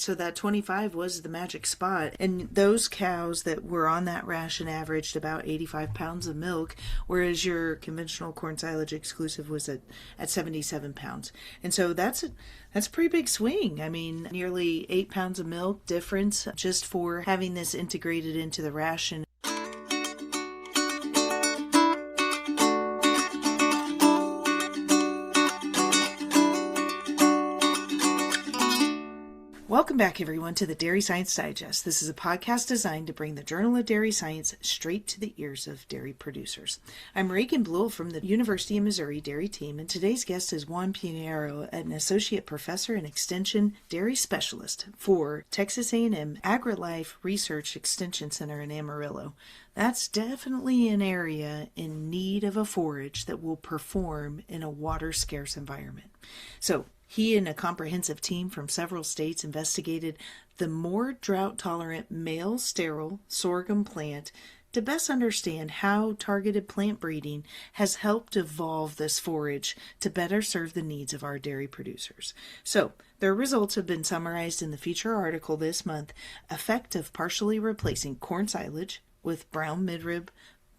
So that 25 was the magic spot. And those cows that were on that ration averaged about 85 pounds of milk, whereas your conventional corn silage exclusive was at 77 pounds. And so that's a pretty big swing. I mean, nearly 8 pounds of milk difference just for having this integrated into the ration. Welcome back, everyone, to the Dairy Science Digest. This is a podcast designed to bring the Journal of Dairy Science straight to the ears of dairy producers. I'm Reagan Bluel from the University of Missouri Dairy Team, and today's guest is Juan Pineiro, an associate professor and extension dairy specialist for Texas A&M AgriLife Research Extension Center in Amarillo. That's definitely an area in need of a forage that will perform in a water-scarce environment. So, he and a comprehensive team from several states investigated the more drought-tolerant male sterile sorghum plant to best understand how targeted plant breeding has helped evolve this forage to better serve the needs of our dairy producers. So, their results have been summarized in the feature article this month, Effect of Partially Replacing Corn Silage with Brown Midrib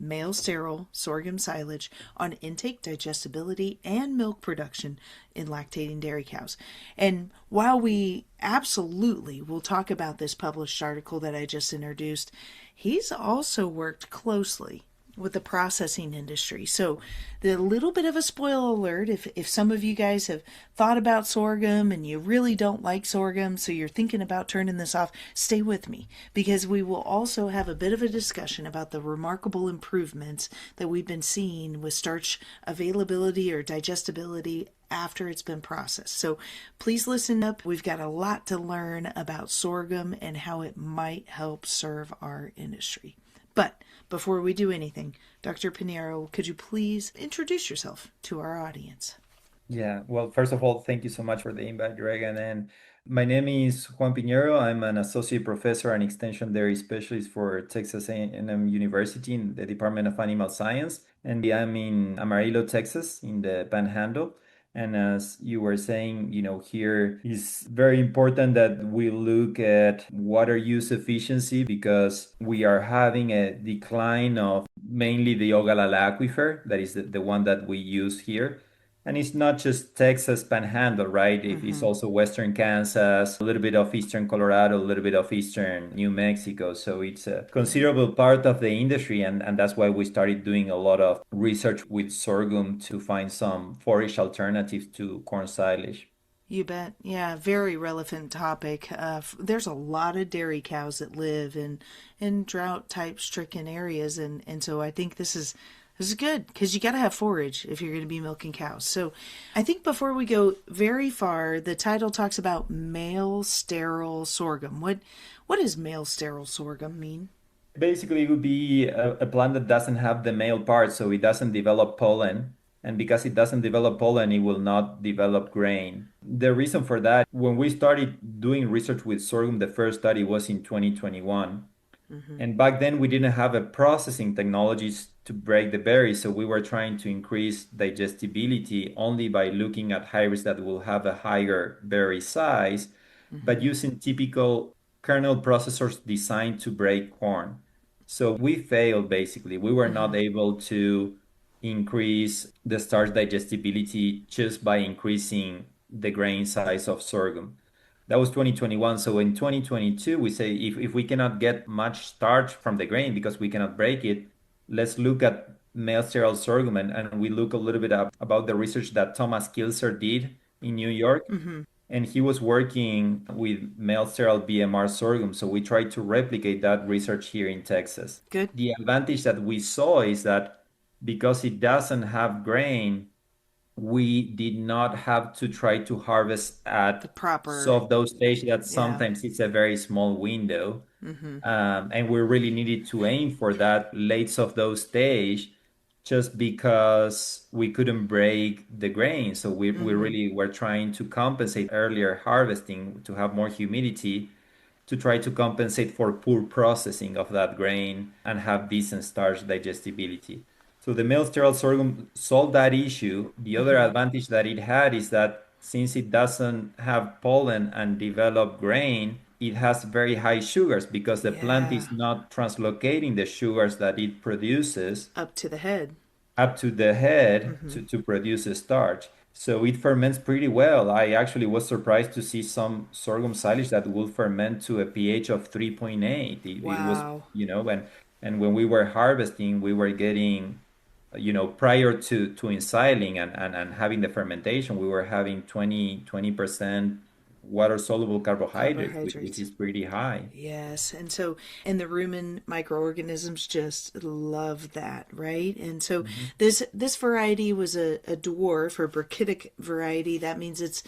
male sterile sorghum silage on intake, digestibility, and milk production in lactating dairy cows. And while we absolutely will talk about this published article that I just introduced, he's also worked closely with the processing industry. So the little bit of a spoiler alert, if some of you guys have thought about sorghum and you really don't like sorghum, so you're thinking about turning this off, stay with me, because we will also have a bit of a discussion about the remarkable improvements that we've been seeing with starch availability or digestibility after it's been processed. So please listen up. We've got a lot to learn about sorghum and how it might help serve our industry. But before we do anything, Dr. Pineiro, could you please introduce yourself to our audience? Yeah, well, first of all, thank you so much for the invite, Reagan. And my name is Juan Pineiro. I'm an associate professor and extension dairy specialist for Texas A&M University in the Department of Animal Science. And I'm in Amarillo, Texas, in the Panhandle. And as you were saying, here is very important that we look at water use efficiency because we are having a decline of mainly the Ogallala aquifer, that is the one that we use here. And it's not just Texas Panhandle, right? It's also Western Kansas, a little bit of Eastern Colorado, a little bit of Eastern New Mexico. So it's a considerable part of the industry. And that's why we started doing a lot of research with sorghum to find some forage alternatives to corn silage. You bet. Yeah, very relevant topic. There's a lot of dairy cows that live in drought type stricken areas, and so I think this is good because you got to have forage if you're going to be milking cows. So I think before we go very far, the title talks about male sterile sorghum. What does male sterile sorghum mean? Basically, it would be a plant that doesn't have the male part, so it doesn't develop pollen. And because it doesn't develop pollen, it will not develop grain. The reason for that, when we started doing research with sorghum, the first study was in 2021. And back then, we didn't have a processing technologies to break the berries. So we were trying to increase digestibility only by looking at hybrids that will have a higher berry size, but using typical kernel processors designed to break corn. So we failed basically. We were not able to increase the starch digestibility just by increasing the grain size of sorghum. That was 2021. So in 2022, we say if we cannot get much starch from the grain because we cannot break it, let's look at male sterile sorghum. And we look a little bit about the research that Thomas Kilser did in New York. And he was working with male sterile BMR sorghum. So we tried to replicate that research here in Texas. Good. The advantage that we saw is that because it doesn't have grain, we did not have to try to harvest The at proper, soft dose stage that yeah. sometimes it's a very small window. And we really needed to aim for that late soft dose stage just because we couldn't break the grain. So we really were trying to compensate earlier harvesting to have more humidity to try to compensate for poor processing of that grain and have decent starch digestibility. So the male sterile sorghum solved that issue. The other advantage that it had is that since it doesn't have pollen and develop grain, it has very high sugars because the plant Yeah. is not translocating the sugars that it produces Up to the head. up to the head Mm-hmm. to produce a starch. So it ferments pretty well. I actually was surprised to see some sorghum silage that will ferment to a pH of 3.8. It was, Wow. and when we were harvesting, we were getting, prior to ensiling and having the fermentation, we were having 20% water soluble carbohydrates, which Carbohydrates. is pretty high. Yes. And the rumen microorganisms just love that, right? And so Mhm. this variety was a dwarf or brachytic variety. That means it's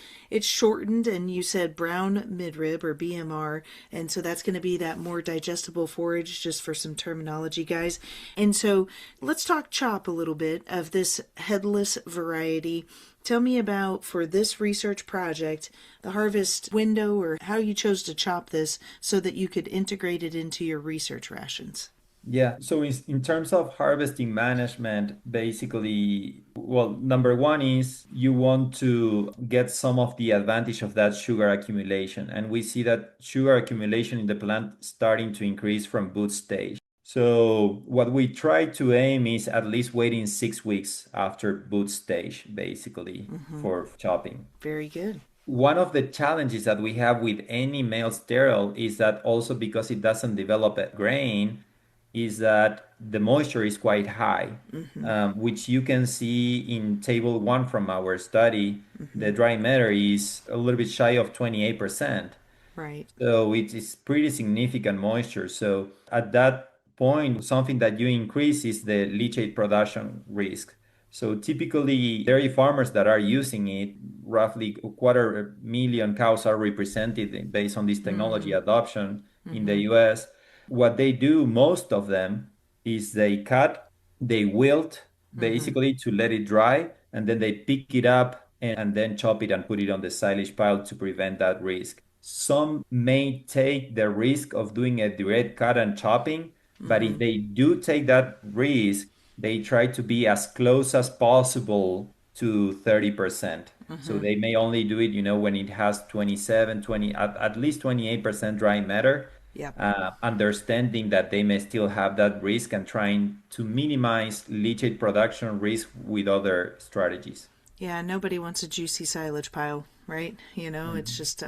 shortened, and you said brown midrib or BMR. And so that's going to be that more digestible forage, just for some terminology, guys. And so let's talk chop a little bit of this headless variety. Tell me about, for this research project, the harvest window or how you chose to chop this so that you could integrate it into your research rations. Yeah. So in terms of harvesting management, basically, well, number one is you want to get some of the advantage of that sugar accumulation. And we see that sugar accumulation in the plant starting to increase from boot stage. So what we try to aim is at least waiting 6 weeks after boot stage, basically, Mm-hmm. for chopping. Very good. One of the challenges that we have with any male sterile is that also because it doesn't develop a grain, is that the moisture is quite high, Mm-hmm. which you can see in table one from our study. Mm-hmm. The dry matter is a little bit shy of 28%. Right. So it is pretty significant moisture. So at that point, something that you increase is the leachate production risk. So typically, dairy farmers that are using it, roughly a 250,000 cows are represented based on this technology adoption in the Mm-hmm. US. What they do, most of them, is they cut, they wilt Mm-hmm. basically to let it dry, and then they pick it up and then chop it and put it on the silage pile to prevent that risk. Some may take the risk of doing a direct cut and chopping, but Mm-hmm. if they do take that risk, they try to be as close as possible to 30%. So Mm-hmm. they may only do it, when it has 27, 20, at least 28% dry matter, Yep. understanding that they may still have that risk and trying to minimize leachate production risk with other strategies. Yeah, nobody wants a juicy silage pile, right? It's Mhm. just,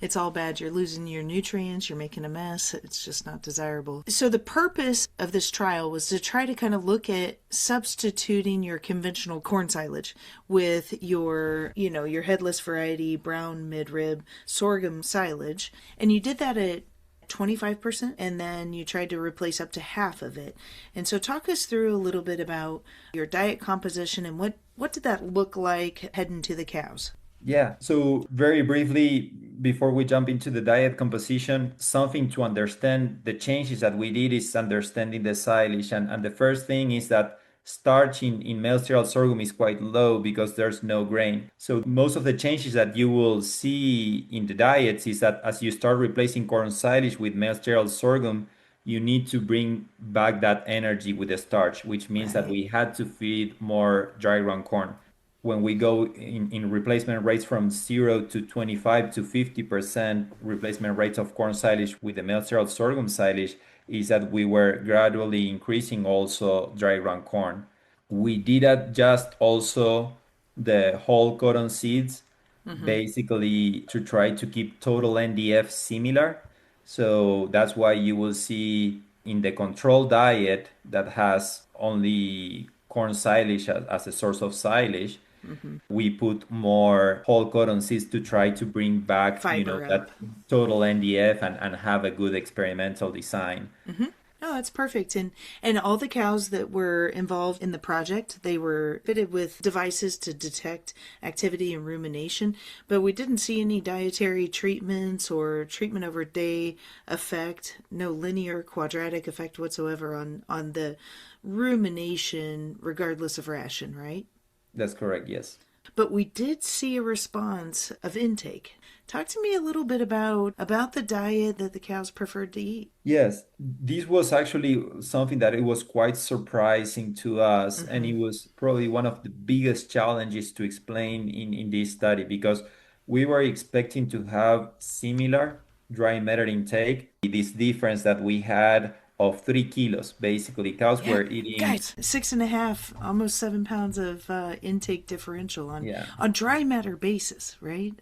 it's all bad. You're losing your nutrients, you're making a mess. It's just not desirable. So, the purpose of this trial was to try to kind of look at substituting your conventional corn silage with your headless variety, brown midrib, sorghum silage. And you did that at 25%, and then you tried to replace up to half of it. And so talk us through a little bit about your diet composition and what did that look like heading to the cows. Yeah, so very briefly, before we jump into the diet composition, something to understand the changes that we did is understanding the silage. And the first thing is that starch in male sterile sorghum is quite low because there's no grain. So most of the changes that you will see in the diets is that as you start replacing corn silage with male sterile sorghum, you need to bring back that energy with the starch, which means that Right. we had to feed more dry ground corn when we go in replacement rates from 0 to 25 to 50% replacement rates of corn silage with the male sterile sorghum silage, is that we were gradually increasing also dry ground corn. We did adjust also the whole cotton seeds, Mm-hmm. basically to try to keep total NDF similar. So that's why you will see in the control diet that has only corn silage as a source of silage, Mm-hmm. we put more whole cotton seeds to try to bring back, Fiber up. that total NDF and have a good experimental design. Mm-hmm. No, that's perfect. And all the cows that were involved in the project, they were fitted with devices to detect activity and rumination, but we didn't see any dietary treatments or treatment over day effect, no linear quadratic effect whatsoever on the rumination regardless of ration, right? That's correct, yes. But we did see a response of intake. Talk to me a little bit about the diet that the cows preferred to eat. Yes, this was actually something that it was quite surprising to us, and Mm-hmm. it was probably one of the biggest challenges to explain in this study because we were expecting to have similar dry matter intake. This difference that we had of 3 kilos, basically, cows Yeah, were eating, guys, 6.5, almost 7 pounds of intake differential yeah. on dry matter basis, right?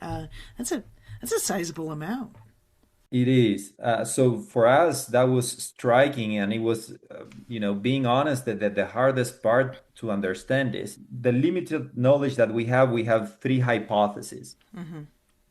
That's a that's a sizable amount. It is. So for us, that was striking, and it was, being honest, that the hardest part to understand is the limited knowledge that we have. We have three hypotheses, Mm-hmm.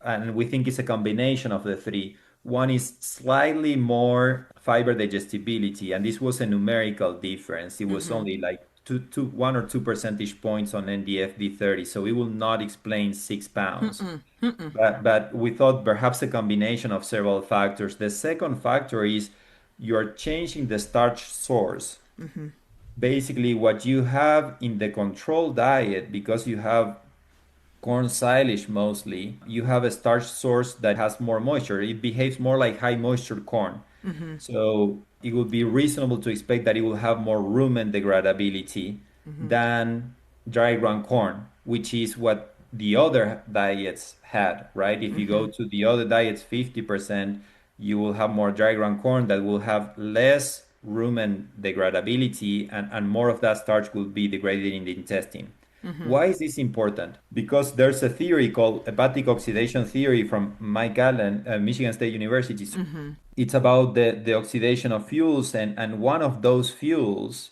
and we think it's a combination of the three. One is slightly more fiber digestibility, and this was a numerical difference. It was Mm-hmm. only like 1 or 2 percentage points on NDFD 30, so it will not explain 6 pounds. Mm-mm. Mm-mm. But we thought perhaps a combination of several factors. The second factor is you're changing the starch source. Mm-hmm. Basically, what you have in the control diet, because you have corn silage mostly, you have a starch source that has more moisture. It behaves more like high moisture corn. Mm-hmm. So it would be reasonable to expect that it will have more rumen degradability Mm-hmm. than dry ground corn, which is what the other diets had, right? If you Mm-hmm. go to the other diets, 50%, you will have more dry ground corn that will have less rumen degradability, and more of that starch will be degraded in the intestine. Mm-hmm. Why is this important? Because there's a theory called hepatic oxidation theory from Mike Allen, Michigan State University. Mm-hmm. It's about the oxidation of fuels, and one of those fuels,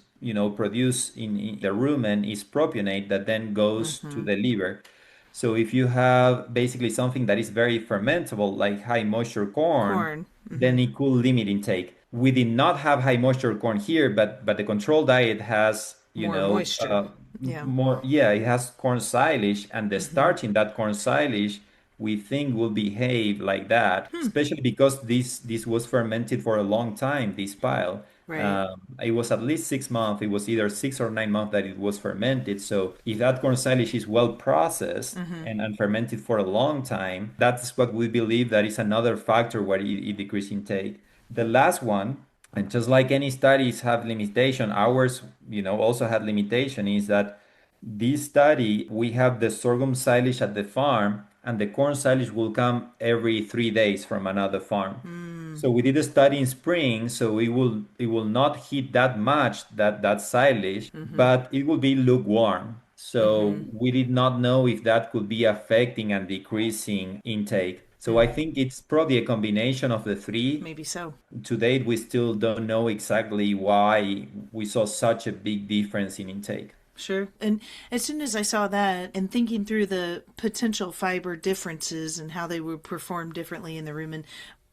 produced in the rumen is propionate that then goes to Mm-hmm. the liver. So if you have basically something that is very fermentable, like high moisture corn, Corn. then Mm-hmm. it could limit intake. We did not have high moisture corn here, but the control diet has, More moisture. Yeah. more, yeah, it has corn silage, and the Mm-hmm. starch in that corn silage we think will behave like that, Hmm. especially because this was fermented for a long time, this pile. Right. It was at least 6 months. It was either 6 or 9 months that it was fermented. So if that corn silage is well processed Mm-hmm. and fermented for a long time, that's what we believe that is another factor where it decreases intake. The last one, and just like any studies have limitation, ours, also had limitation, is that this study, we have the sorghum silage at the farm, and the corn silage will come every 3 days from another farm. Mm. So we did a study in spring, so it will not heat that much that silage, Mm-hmm. but it will be lukewarm. So Mm-hmm. we did not know if that could be affecting and decreasing intake. So I Mm. think it's probably a combination of the three. Maybe so. To date, we still don't know exactly why we saw such a big difference in intake. Sure. And as soon as I saw that and thinking through the potential fiber differences and how they would perform differently in the rumen,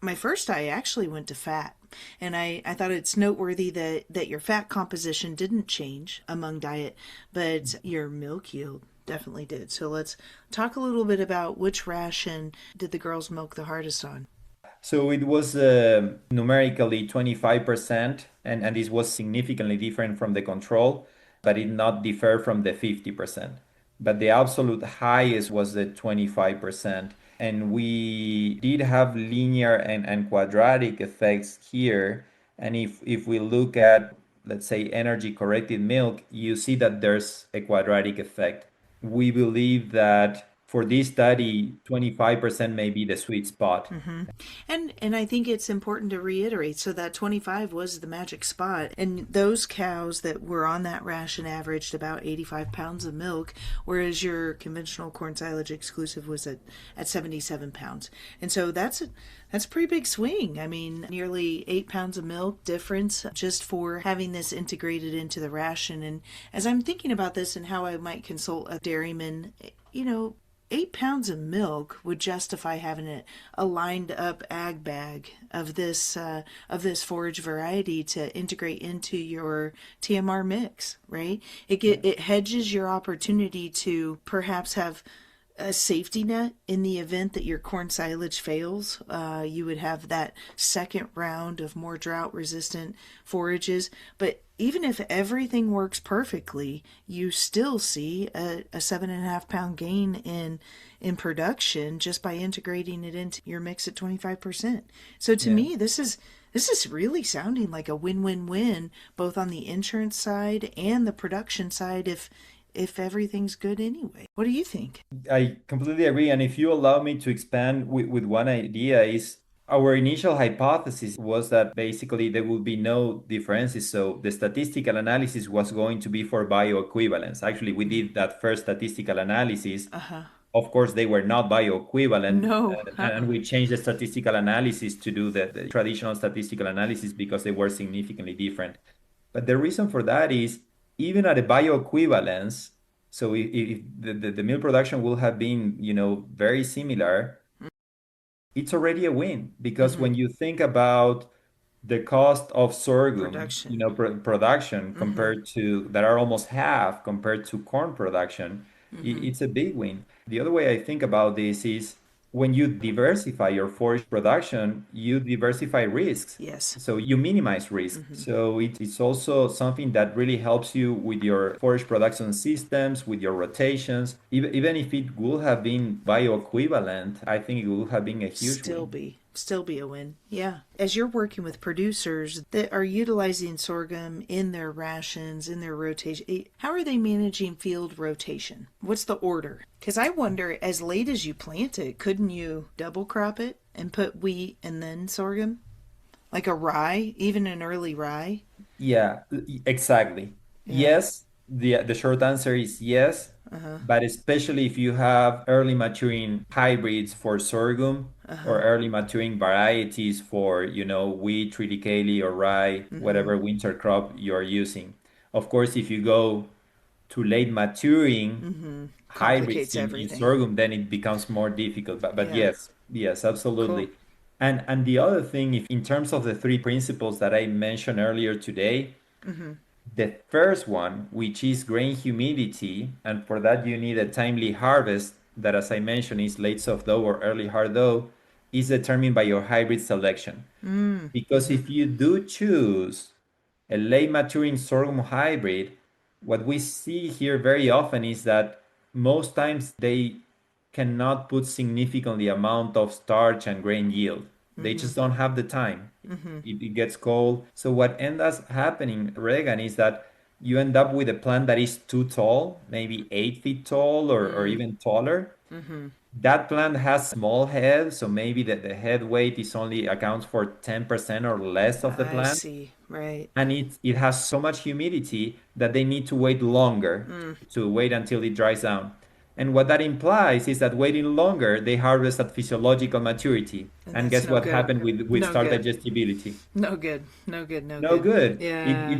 my first eye actually went to fat. And I thought it's noteworthy that your fat composition didn't change among diet, but your milk yield definitely did. So let's talk a little bit about which ration did the girls milk the hardest on. So it was numerically 25%, and this was significantly different from the control, but it not differ from the 50%. But the absolute highest was the 25%. And we did have linear and quadratic effects here. And if we look at, let's say, energy corrected milk, you see that there's a quadratic effect. We believe that for this study, 25% may be the sweet spot. Mm-hmm. And I think it's important to reiterate. So that 25 was the magic spot, and those cows that were on that ration averaged about 85 pounds of milk, whereas your conventional corn silage exclusive was at 77 pounds. And so that's a pretty big swing. I mean, nearly 8 pounds of milk difference just for having this integrated into the ration. And as I'm thinking about this and how I might consult a dairyman, 8 pounds of milk would justify having a lined up ag bag of this forage variety to integrate into your TMR mix, right? It hedges your opportunity to perhaps have a safety net in the event that your corn silage fails. You would have that second round of more drought resistant forages. But even if everything works perfectly, you still see a 7.5 pound gain in production just by integrating it into your mix at 25%. So to Yeah. me, this is really sounding like a win-win-win, both on the insurance side and the production side if everything's good anyway. What do you think? I completely agree. And if you allow me to expand with one idea, is our initial hypothesis was that basically there will be no differences. So the statistical analysis was going to be for bioequivalence. Actually, we did that first statistical analysis. Uh-huh. Of course, they were not bioequivalent, No. and we changed the statistical analysis to do the traditional statistical analysis because they were significantly different. But the reason for that is even at a bioequivalence, so if the meal production will have been, very similar, it's already a win because Mm-hmm. when you think about the cost of sorghum, Production. production Mm-hmm. compared to that are almost half compared to corn production, Mm-hmm. it's a big win. The other way I think about this is when you diversify your forage production, you diversify risks. Yes. So you minimize risk. Mm-hmm. So it's also something that really helps you with your forage production systems, with your rotations. Even if it would have been bioequivalent, I think it would have been a huge win. Still be a win. Yeah. As you're working with producers that are utilizing sorghum in their rations, in their rotation, how are they managing field rotation? What's the order? Because I wonder, as late as you plant it, couldn't you double crop it and put wheat and then sorghum? Like a rye, even an early rye? Yeah, exactly. Yeah. Yes, the short answer is yes, Uh-huh. but especially if you have early maturing hybrids for sorghum or Uh-huh. early maturing varieties for, wheat, triticale, or rye, Mm-hmm. whatever winter crop you're using. Of course, if you go to late maturing Mm-hmm. hybrids Complicates in everything. sorghum, then it becomes more difficult. But Yeah. yes, Cool. absolutely. And the other thing, if in terms of the three principles that I mentioned earlier today, Mm-hmm. the first one, which is grain humidity, and for that you need a timely harvest, that as I mentioned is late soft dough or early hard dough, is determined by your hybrid selection. Because Mm-hmm. if you do choose a late maturing sorghum hybrid, what we see here very often is that most times they cannot put significantly amount of starch and grain yield. They Mm-hmm. just don't have the time. Mm-hmm. It gets cold. So what ends up happening, Reagan, is that you end up with a plant that is too tall, maybe 8 feet tall or even taller. Mm-hmm. That plant has small head, so maybe the head weight is only accounts for 10% or less of the I plant, see. Right. and it has so much humidity that they need to wait longer Mm. to wait until it dries down. And what that implies is that waiting longer, they harvest at physiological maturity. And And that's guess no what good. happened with No start good. digestibility? No good. No good. No No good. good. Yeah.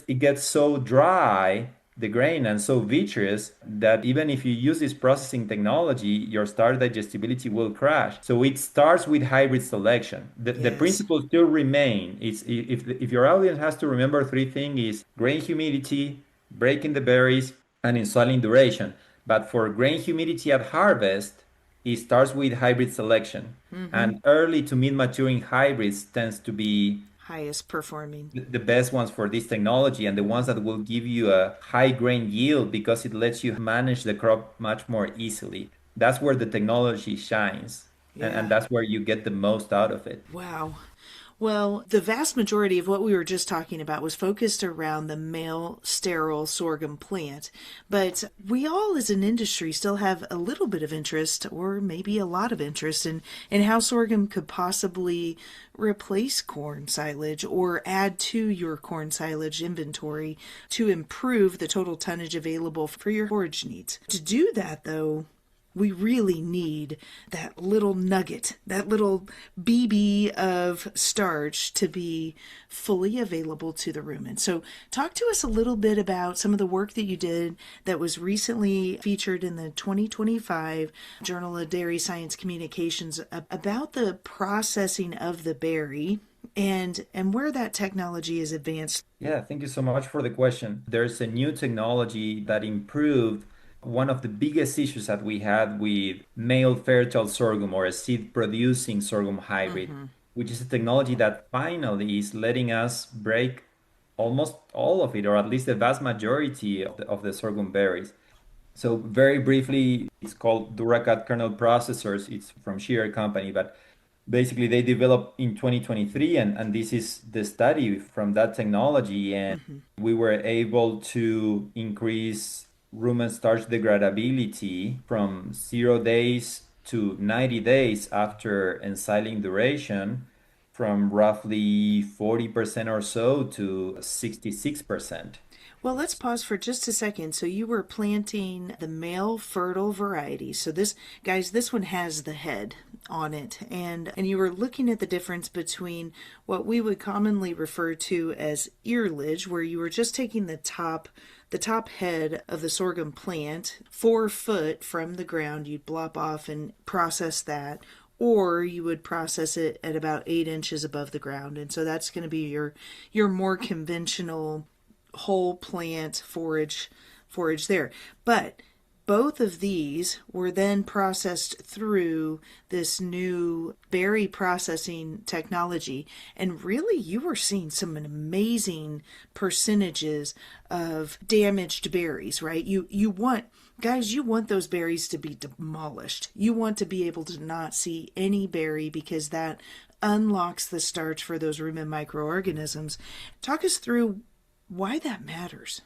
It gets so dry, the grain, and so vitreous that even if you use this processing technology, your start digestibility will crash. So it starts with hybrid selection. The Yes. principles still remain. It's if your audience has to remember three things is grain humidity, breaking the berries, and ensiling duration. But for grain humidity at harvest, it starts with hybrid selection. Mm-hmm. And early to mid maturing hybrids tends to be Highest performing. the best ones for this technology and the ones that will give you a high grain yield because it lets you manage the crop much more easily. That's where the technology shines, and Yeah. that's where you get the most out of it. Wow. Well, the vast majority of what we were just talking about was focused around the male sterile sorghum plant. But we all, as an industry, still have a little bit of interest, or maybe a lot of interest, in how sorghum could possibly replace corn silage or add to your corn silage inventory to improve the total tonnage available for your forage needs. To do that, though, we really need that little nugget, that little BB of starch to be fully available to the rumen. So, talk to us a little bit about some of the work that you did that was recently featured in the 2025 Journal of Dairy Science Communications about the processing of the berry and where that technology is advanced. Yeah, thank you so much for the question. There's a new technology that improved One of the biggest issues that we had with male fertile sorghum or a seed producing sorghum hybrid, Mm-hmm. which is a technology that finally is letting us break almost all of it, or at least the vast majority of the sorghum berries. So very briefly, it's called Duracat kernel processors. It's from Shear Company, but basically they developed in 2023, and this is the study from that technology. And Mm-hmm. we were able to increase rumen starch degradability from 0 days to 90 days after ensiling duration from roughly 40% or so to 66%. Well, let's pause for just a second. So you were planting the male fertile variety. So this, guys, this one has the head on it, and you were looking at the difference between what we would commonly refer to as earlage, where you were just taking the top head of the sorghum plant 4 foot from the ground. You'd blop off and process that, or you would process it at about 8 inches above the ground. And so that's going to be your more conventional whole plant forage there. But both of these were then processed through this new berry processing technology, and really you were seeing some amazing percentages of damaged berries, right? You want, guys, you want those berries to be demolished. You want to be able to not see any berry, because that unlocks the starch for those rumen microorganisms. Talk us through why that matters.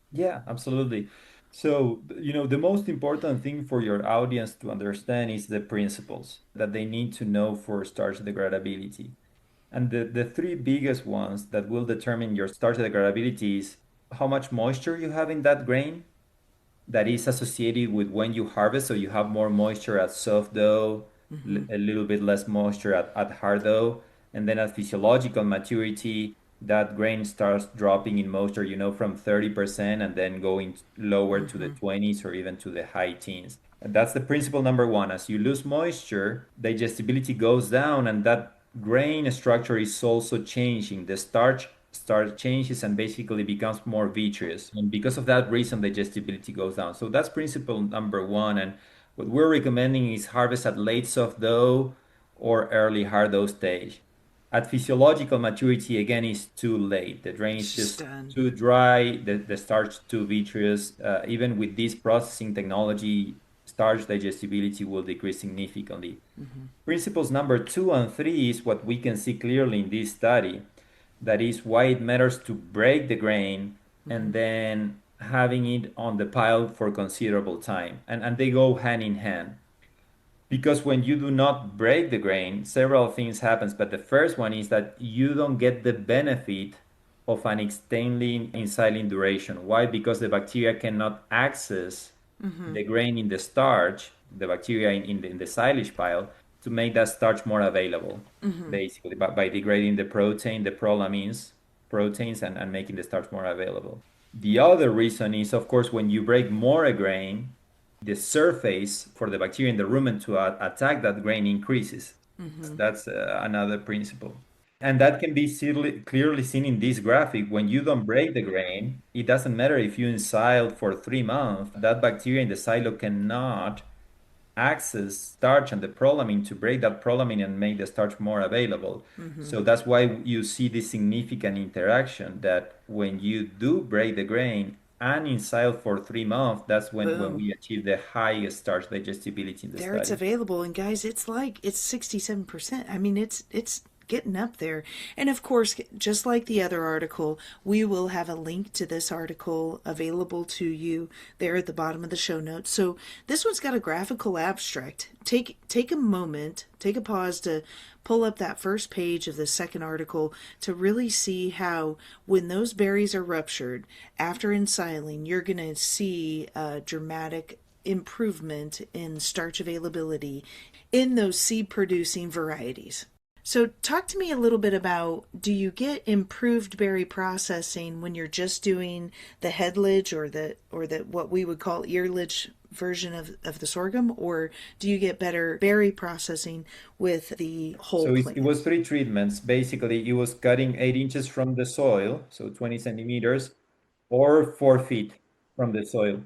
Yeah, absolutely. So, the most important thing for your audience to understand is the principles that they need to know for starch degradability. And the three biggest ones that will determine your starch degradability is how much moisture you have in that grain, that is associated with when you harvest. So you have more moisture at soft dough, Mm-hmm. a little bit less moisture at hard dough. And then at physiological maturity, that grain starts dropping in moisture, from 30% and then going lower to the Mm-hmm. 20s or even to the high teens. And that's the principle number one. As you lose moisture, digestibility goes down, and that grain structure is also changing. The starch changes and basically becomes more vitreous. And because of that reason, digestibility goes down. So that's principle number one. And what we're recommending is harvest at late soft dough or early hard dough stage. At physiological maturity, again, is too late. The grain is just Done. too dry, the starch too vitreous. Even with this processing technology, starch digestibility will decrease significantly. Mm-hmm. Principles number two and three is what we can see clearly in this study. That is why it matters to break the grain Mm-hmm. and then having it on the pile for considerable time. And they go hand in hand. Because when you do not break the grain, several things happens. But the first one is that you don't get the benefit of an extending ensiling duration. Why? Because the bacteria cannot access Mm-hmm. the grain in the starch, the bacteria in the silage pile, to make that starch more available, Mm-hmm. basically, by degrading the protein, the proteins, and making the starch more available. The other reason is, of course, when you break more a grain, the surface for the bacteria in the rumen to attack that grain increases. Mm-hmm. That's another principle. And that can be clearly seen in this graphic. When you don't break the grain, it doesn't matter if you ensiled for 3 months, that bacteria in the silo cannot access starch and the prolamine to break that prolamine and make the starch more available. Mm-hmm. So that's why you see this significant interaction that when you do break the grain and ensil for 3 months, that's when Boom. we achieve the highest starch digestibility in the There it's study. available, and guys, it's 67%. I mean, it's getting up there. And of course, just like the other article, we will have a link to this article available to you there at the bottom of the show notes. So this one's got a graphical abstract. Take a moment, take a pause to pull up that first page of the second article to really see how when those berries are ruptured after ensiling, you're going to see a dramatic improvement in starch availability in those seed producing varieties. So, talk to me a little bit about, do you get improved berry processing when you're just doing the headlage or the what we would call earlage version of the sorghum, or do you get better berry processing with the whole So it was plants? three treatments. Basically, it was cutting 8 inches from the soil, so 20 centimeters, or 4 feet from the soil.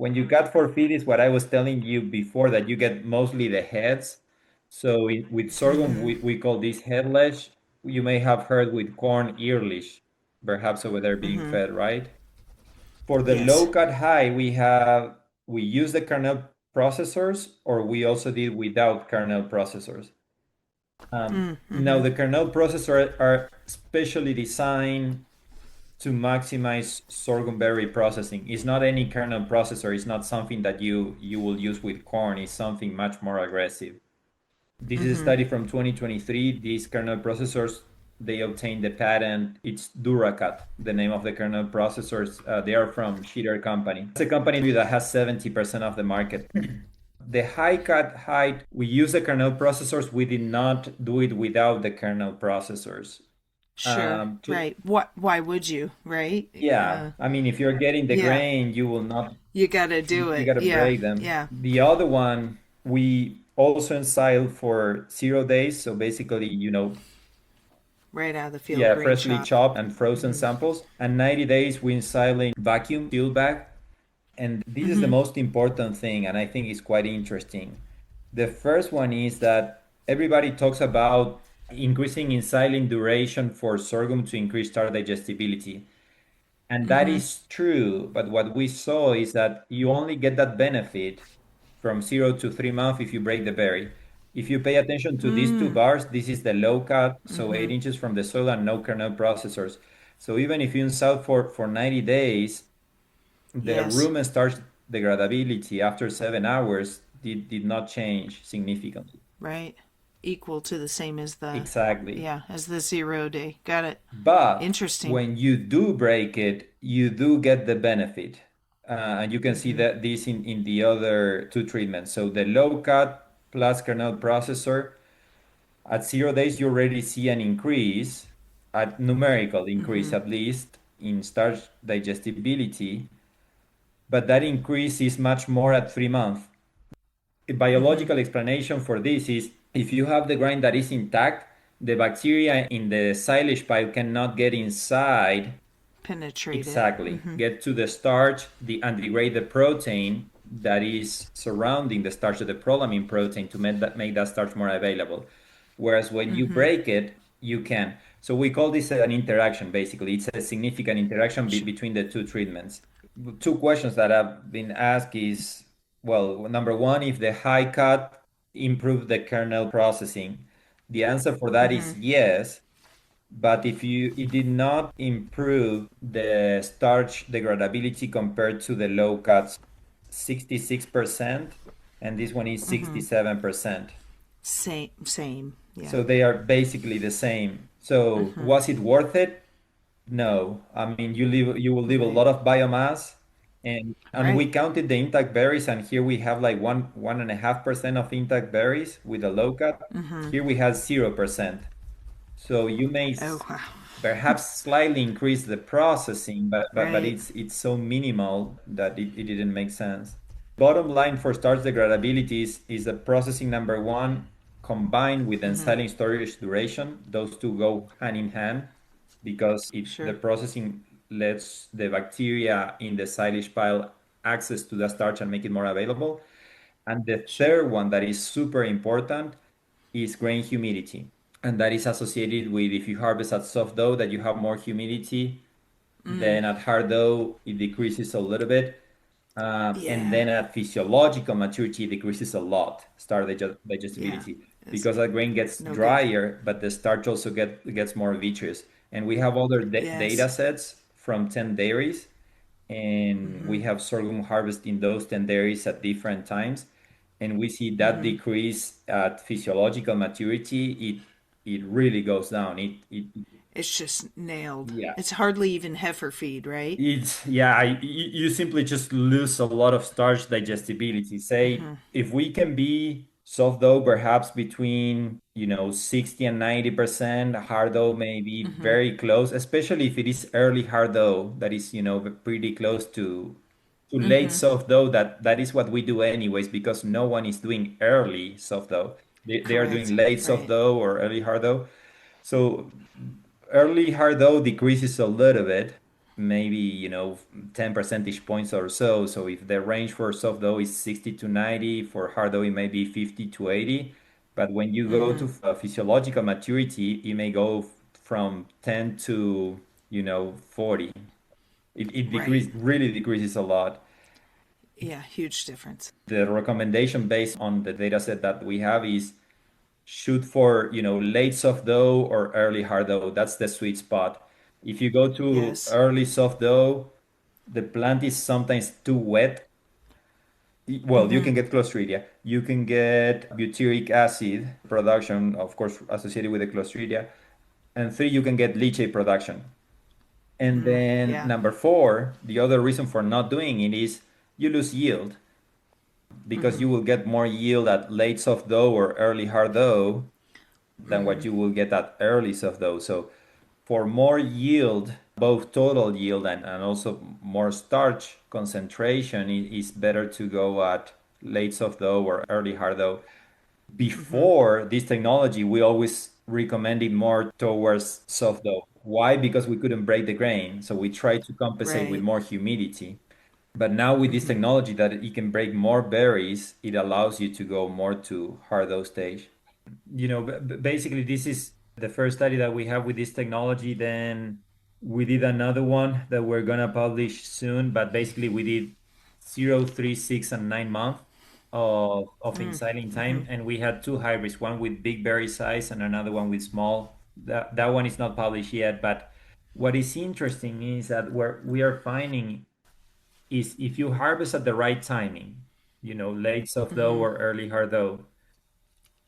when you cut for feed is what I was telling you before, that you get mostly the heads. So with sorghum, we call this headlage. You may have heard with corn earlish, perhaps over there being fed, right? For the low Yes. cut high, we use the kernel processors, or we also did without kernel processors. Now the kernel processors are specially designed to maximize sorghum berry processing. It's not any kernel processor. It's not something that you will use with corn. It's something much more aggressive. This is a study from 2023. These kernel processors, they obtained the patent. It's Duracat, the name of the kernel processors. They are from Sheeter Company. It's a company that has 70% of the market. The high cut height, we use the kernel processors. We did not do it without the kernel processors. Sure. Right. What? Why would you? Right. Yeah, I mean, if you're getting the Yeah. grain, you will not, You gotta you, do you it. got to Yeah. break them. Yeah. The other one, we also ensile for 0 days. So basically, Right out of the field, yeah, grain freshly shop. chopped and frozen samples. And 90 days, we ensile in vacuum seal bag. And this is the most important thing, and I think it's quite interesting. The first one is that everybody talks about increasing ensiling duration for sorghum to increase starch digestibility. And that is true, but what we saw is that you only get that benefit from 0 to 3 months if you break the berry. If you pay attention to these two bars, this is the low cut, so 8 inches from the soil and no kernel processors. So even if you install for 90 days, the Yes. room and starch degradability after 7 hours did not change significantly. Right. Equal to the same as the, Exactly. yeah, as the 0 day. Got it. But Interesting. when you do break it, you do get the benefit. And you can see that this in the other two treatments. So the low cut plus kernel processor, at 0 days, you already see an increase, a numerical increase at least, in starch digestibility. But that increase is much more at 3 months. A biological explanation for this is if you have the grind that is intact, the bacteria in the silage pile cannot get inside. Penetrate it. Exactly. Get to the starch and degrade the protein that is surrounding the starch, the prolamine protein, to make that starch more available. Whereas when you break it, you can. So we call this an interaction, basically. It's a significant interaction between the two treatments. Two questions that have been asked is, well, number one, if the high cut improved the kernel processing. The answer for that is yes. But if it did not improve the starch degradability compared to the low cuts, 66%, and this one is 67%. Same. Same. Yeah. So they are basically the same. So was it worth it? No. I mean, you will leave a Right. lot of biomass, and we Right. counted the intact berries, and here we have like 1.5% of intact berries with a low cut. Here we have 0%. So you may Oh wow. perhaps slightly increase the processing, but Right. it's so minimal that it didn't make sense. Bottom line for starch degradability is the processing number one combined with ensiling storage duration. Those two go hand in hand because the Sure. processing lets the bacteria in the silage pile access to the starch and make it more available. And the Sure. third one that is super important is grain humidity. And that is associated with if you harvest at soft dough, that you have more humidity. Then at hard dough, it decreases a little bit. And Yeah. then at physiological maturity, it decreases a lot, Yeah. digestibility, It's because that grain gets no good. drier, but the starch also gets more vitreous. And we have other data Yes. sets from 10 dairies, and we have sorghum harvest in those 10 dairies at different times. And we see that decrease at physiological maturity, it really goes down. It's just nailed. Yeah. It's hardly even heifer feed, right? It's yeah, you simply just lose a lot of starch digestibility. Say if we can be soft dough perhaps between 60 and 90%, hard dough maybe very close, especially if it is early hard dough that is pretty close to late soft dough. That is what we do anyways, because no one is doing early soft dough. They are doing Correct. late soft Right. dough or early hard dough. So early hard dough decreases a little bit. maybe, 10 percentage points or so. So if the range for soft dough is 60 to 90, for hard dough, it may be 50 to 80. But when you go to physiological maturity, it may go from 10 to, 40. It Right. really decreases a lot. Yeah, huge difference. The recommendation based on the data set that we have is shoot for, late soft dough or early hard dough. That's the sweet spot. If you go to Yes. early soft dough, the plant is sometimes too wet. Well, you can get Clostridia. You can get butyric acid production, of course, associated with the Clostridia. And three, you can get leachate production. And then Yeah. number four, the other reason for not doing it is you lose yield because you will get more yield at late soft dough or early hard dough than what you will get at early soft dough. So for more yield, both total yield and also more starch concentration, it is better to go at late soft dough or early hard dough. Before this technology, we always recommended more towards soft dough. Why? Because we couldn't break the grain. So we tried to compensate with Right. more humidity. But now with this technology that it can break more berries, it allows you to go more to hard dough stage. Basically, this is the first study that we have with this technology. Then we did another one that we're gonna publish soon, but basically we did 0, 3, 6, and 9 months of ensiling time, and we had two hybrids, one with big berry size and another one with small. That one is not published yet, but what is interesting is that where we are finding is if you harvest at the right timing, late soft dough or early hard dough,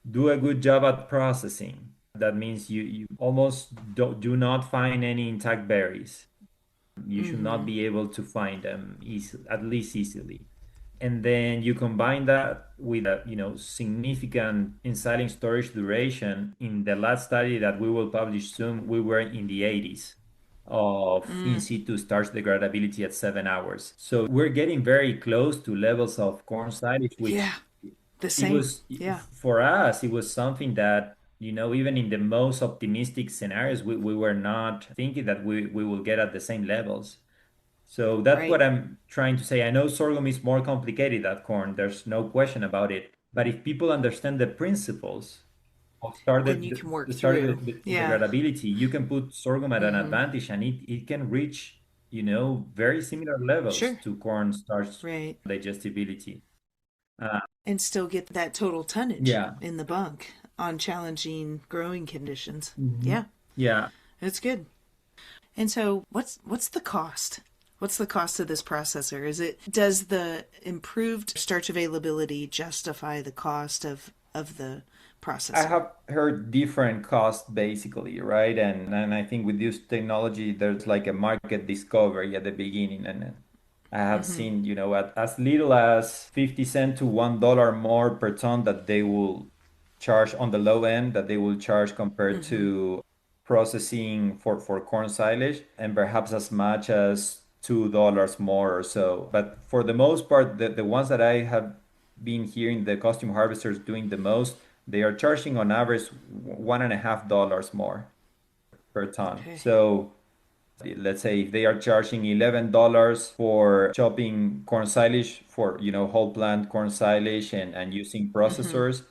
do a good job at processing. That means you almost do not find any intact berries. You should not be able to find them at least easily. And then you combine that with a significant ensiling storage duration. In the last study that we will publish soon, we were in the 80s of in situ starch degradability at 7 hours. So we're getting very close to levels of corn silage, Yeah. which The it same. was Yeah. for us, it was something that, even in the most optimistic scenarios, we were not thinking that we will get at the same levels. So that's what Right. I'm trying to say. I know sorghum is more complicated than corn. There's no question about it. But if people understand the principles of Then you can work started through. the Yeah. degradability, you can put sorghum at an advantage and it can reach, very similar levels Sure. to corn starch Right. digestibility. Uh, And still get that total tonnage yeah. in the bunk on challenging growing conditions. Mhm. Yeah. Yeah. That's good. And so what's the cost? What's the cost of this processor? Does the improved starch availability justify the cost of the I processor? have heard different costs basically, right? And I think with this technology, there's like a market discovery at the beginning. And I have seen, at as little as 50 cents to $1 more per ton that they will charge on the low end, that they will charge compared to processing for corn silage, and perhaps as much as $2 more or so. But for the most part, the ones that I have been hearing the costume harvesters doing the most, they are charging on average $1.50 more per ton. Okay. So let's say if they are charging $11 for chopping corn silage for whole plant corn silage and using processors,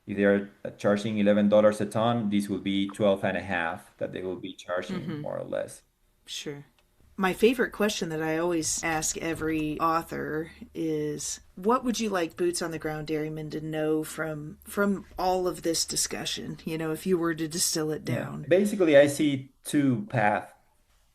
if they are charging $11 a ton, this would be 12 and a half that they will be charging more or less. Sure. My favorite question that I always ask every author is what would you like boots on the ground dairymen to know from all of this discussion, if you were to distill it Yeah. down? Basically, I see two paths.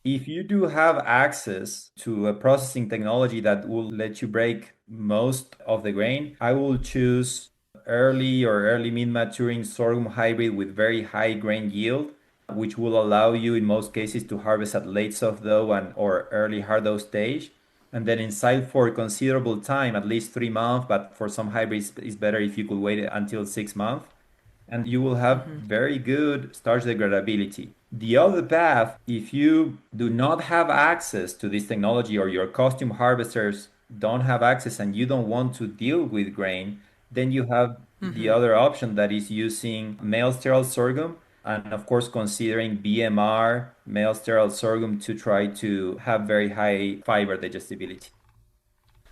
If you do have access to a processing technology that will let you break most of the grain, I will choose early mid maturing sorghum hybrid with very high grain yield, which will allow you in most cases to harvest at late soft dough and or early hard dough stage. And then inside for considerable time, at least 3 months, but for some hybrids, it's better if you could wait until 6 months and you will have very good starch degradability. The other path, if you do not have access to this technology or your costume harvesters don't have access and you don't want to deal with grain, then you have the other option that is using male sterile sorghum, and of course considering BMR, male sterile sorghum, to try to have very high fiber digestibility.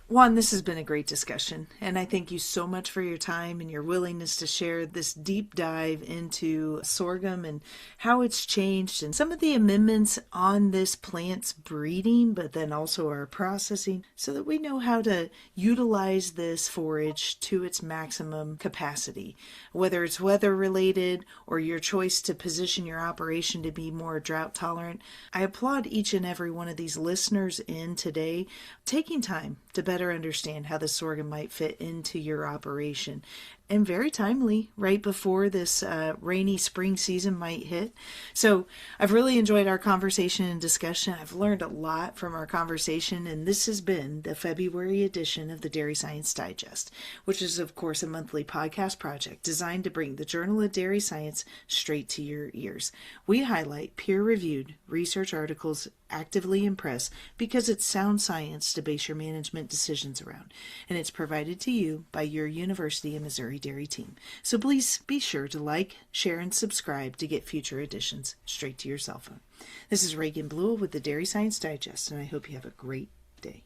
Juan, this has been a great discussion, and I thank you so much for your time and your willingness to share this deep dive into sorghum and how it's changed and some of the amendments on this plant's breeding, but then also our processing, so that we know how to utilize this forage to its maximum capacity, whether it's weather related or your choice to position your operation to be more drought tolerant. I applaud each and every one of these listeners in today taking time to better understand how the sorghum might fit into your operation. And very timely, right before this rainy spring season might hit. So I've really enjoyed our conversation and discussion. I've learned a lot from our conversation, and this has been the February edition of the Dairy Science Digest, which is, of course, a monthly podcast project designed to bring the Journal of Dairy Science straight to your ears. We highlight peer-reviewed research articles actively in press because it's sound science to base your management decisions around, and it's provided to you by your University of Missouri Dairy team. So please be sure to like, share, and subscribe to get future editions straight to your cell phone. This is Reagan Bluel with the Dairy Science Digest, and I hope you have a great day.